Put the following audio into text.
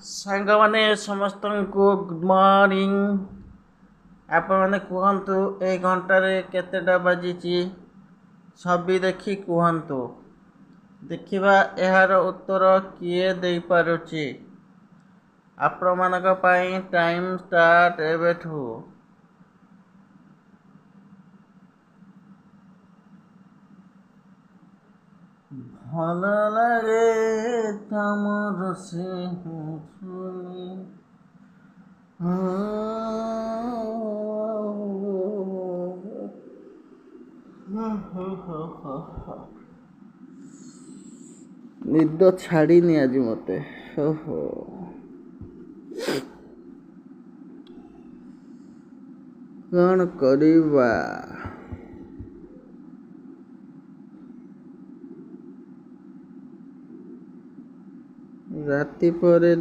ସାଙ୍ଗମାନେ ସମସ୍ତଙ୍କୁ good morning. ଆପଣମାନେ କୁହନ୍ତୁ ଏଇ ଘଣ୍ଟାରେ କେତେଟା ବାଜିଛି? ଛବି ଦେଖି କୁହନ୍ତୁ। ଦେଖିବା ଏହାର ଉତ୍ତର କିଏ ଦେଇପାରୁଛି। ଆପଣମାନଙ୍କ ପାଇଁ ଟାଇମ୍ ଷ୍ଟାର୍ଟ ଏବେଠୁ। ଭଲ ଲାଗେ ତମର ସ୍ନେହ ନିଦ ଛାଡ଼ିନି ଆଜି ମୋତେ। କ'ଣ କରିବା? ରାତି ପରେ